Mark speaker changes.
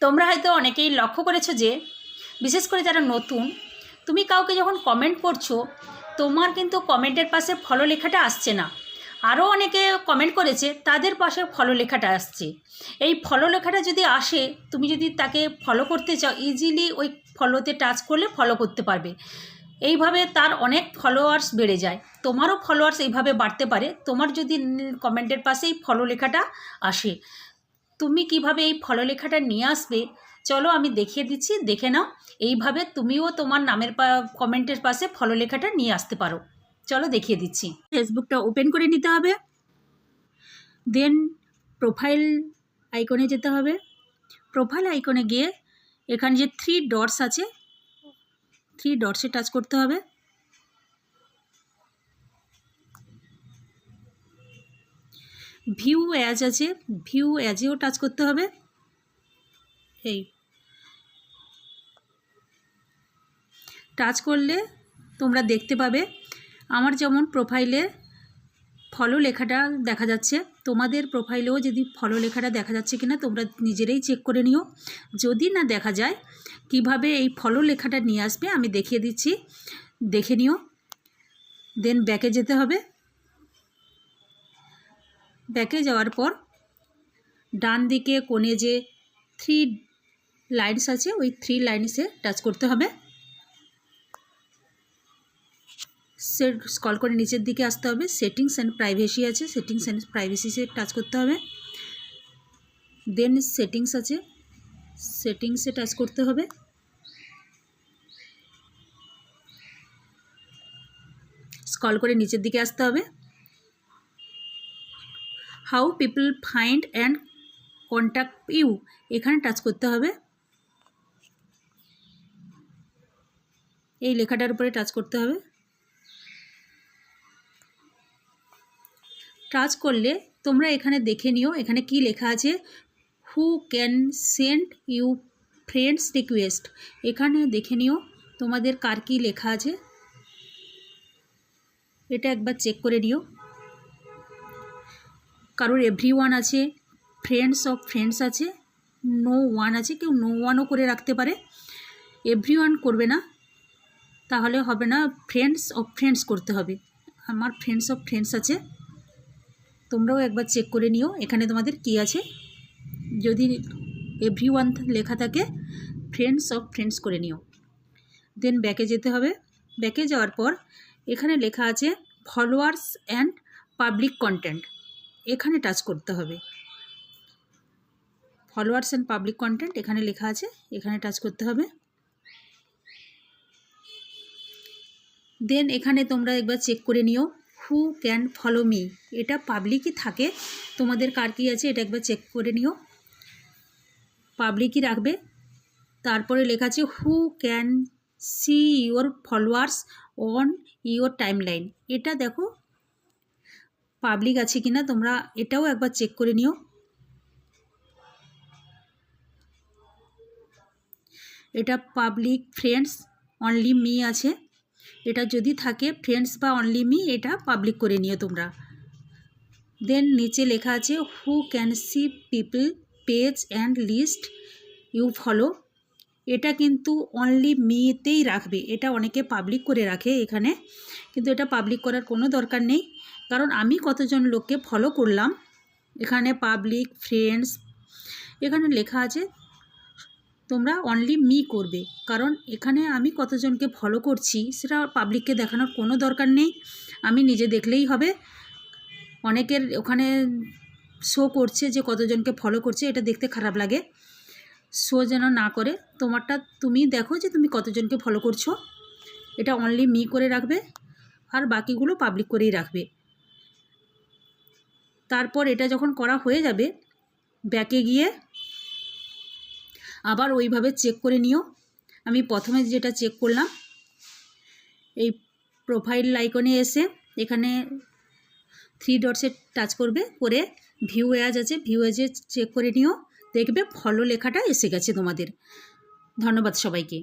Speaker 1: তোমরা হয়তো অনেকেই লক্ষ্য করেছো যে বিশেষ করে যারা নতুন, তুমি কাউকে যখন কমেন্ট করছো তোমার কিন্তু কমেন্টের পাশে ফলো লেখাটা আসছে না। আরও অনেকে কমেন্ট করেছে তাদের পাশে ফলো লেখাটা আসছে। এই ফলো লেখাটা যদি আসে, তুমি যদি তাকে ফলো করতে চাও, ইজিলি ওই ফলোতে টাচ করলে ফলো করতে পারবে। এইভাবে তার অনেক ফলোয়ার্স বেড়ে যায়। তোমারও ফলোয়ার্স এইভাবে বাড়তে পারে তোমার যদি কমেন্টের পাশেই ফলো লেখাটা আসে। তুমি কিভাবে এই ফলো লেখাটা নিয়ে আসবে চলো আমি দেখিয়ে দিচ্ছি, দেখে নাও। এইভাবে তুমিও তোমার নামের কমেন্টের পাশে ফলো লেখাটা নিয়ে আসতে পারো। চলো দেখিয়ে দিচ্ছি। ফেসবুকটা ওপেন করে নিতে হবে, দেন প্রোফাইল আইকনে যেতে হবে। প্রোফাইল আইকনে গিয়ে এখানে যে 3 ডটস আছে, 3 ডটসে টাচ করতে হবে। ভিউ অ্যাজ আছে, ভিউ অ্যাজেও টাচ করতে হবে। এই টাচ করলে তোমরা দেখতে পাবে আমার যেমন প্রোফাইলে ফলো লেখাটা দেখা যাচ্ছে, তোমাদের প্রোফাইলেও যদি ফলো লেখাটা দেখা যাচ্ছে কিনা তোমরা নিজেরাই চেক করে নিও। যদি না দেখা যায় কিভাবে এই ফলো লেখাটা নিয়ে আসবে আমি দেখিয়ে দিচ্ছি, দেখে নিও। দেন ব্যাকে যেতে হবে। ব্যাকে যাওয়ার পর ডান দিকে কোণে যে 3 লাইনস আছে ওই 3 লাইনসে টাচ করতে হবে। স্ক্রল করে নিচের দিকে আসতে হবে, সেটিংস অ্যান্ড প্রাইভেসি আছে, সেটিংস অ্যান্ড প্রাইভেসিতে টাচ করতে হবে। দেন সেটিংস আছে, সেটিংসে টাচ করতে হবে। স্ক্রল করে নিচের দিকে আসতে হবে। How people find and contact you এখানে টাচ করতে হবে। এই লেখাটার উপরে টাচ করতে হবে। টাচ করলে তোমরা এখানে দেখে নিও এখানে কি লেখা আছে, who can send you friends request. এখানে দেখে নিও তোমাদের কার কি লেখা আছে, এটা একবার চেক করে নিও। কারোর এভরিওয়ান আছে, ফ্রেন্ডস অফ ফ্রেন্ডস আছে, নো ওয়ান আছে, কেউ নো ওয়ানও করে রাখতে পারে। এভরিওয়ান করবে না, তাহলে হবে না, ফ্রেন্ডস অফ ফ্রেন্ডস করতে হবে। আমার ফ্রেন্ডস অফ ফ্রেন্ডস আছে, তোমরাও একবার চেক করে নিও এখানে তোমাদের কি আছে। যদি এভরিওয়ান লেখা থাকে ফ্রেন্ডস অফ ফ্রেন্ডস করে নিও। দেন ব্যাকে যেতে হবে। ব্যাকে যাওয়ার পর এখানে লেখা আছে ফলোয়ার্স অ্যান্ড পাবলিক কন্টেন্ট, এখানে টাচ করতে হবে। ফলোয়ার্স অ্যান্ড পাবলিক কন্টেন্ট এখানে লেখা আছে, এখানে টাচ করতে হবে। দেন এখানে তোমরা একবার চেক করে নিও হু ক্যান ফলো মি, এটা পাবলিকই থাকে, তোমাদের কার কী আছে এটা একবার চেক করে নিও, পাবলিকই রাখবে। তারপরে লেখা আছে who can see your followers on your timeline, এটা দেখো পাবলিক আছে কিনা তোমরা এটাও একবার চেক করে নিও। এটা পাবলিক ফ্রেন্ডস অনলি মি আছে, এটা যদি থাকে ফ্রেন্ডস বা অনলি মি এটা পাবলিক করে নিও তোমরা। দেন নিচে লেখা আছে who can see people page and list you follow, এটা কিন্তু অনলি মিতেই রাখবে, এটা অনেকে পাবলিক করে রাখে এখানে, কিন্তু এটা পাবলিক করার কোনো দরকার নেই, কারণ আমি কতজন লোককে ফলো করলাম এখানে পাবলিক ফ্রেন্ডস এখানে লেখা আছে, তোমরা অনলি মি করবে, কারণ এখানে আমি কতজনকে ফলো করছি সেটা পাবলিককে দেখানোর কোনো দরকার নেই, আমি নিজে দেখলেই হবে। অনেকের ওখানে শো করছে যে কতজনকে ফলো করছে, এটা দেখতে খারাপ লাগে, শো যেন না করে, তোমারটা তুমি দেখো যে তুমি কতজনকে ফলো করছো, এটা অনলি মি করে রাখবে আর বাকিগুলো পাবলিক করেই রাখবে। তারপর এটা যখন করা হয়ে যাবে ব্যাকে গিয়ে আবার ওইভাবে চেক করে নিও। আমি প্রথমে যেটা চেক করলাম, এই প্রোফাইল আইকনে এসে এখানে 3 ডটসে টাচ করবে, করে ভিউ অ্যাজ আছে, ভিউ অ্যাজে চেক করে নিও, দেখবে ফলো লেখাটা এসে গেছে তোমাদের। ধন্যবাদ সবাইকে।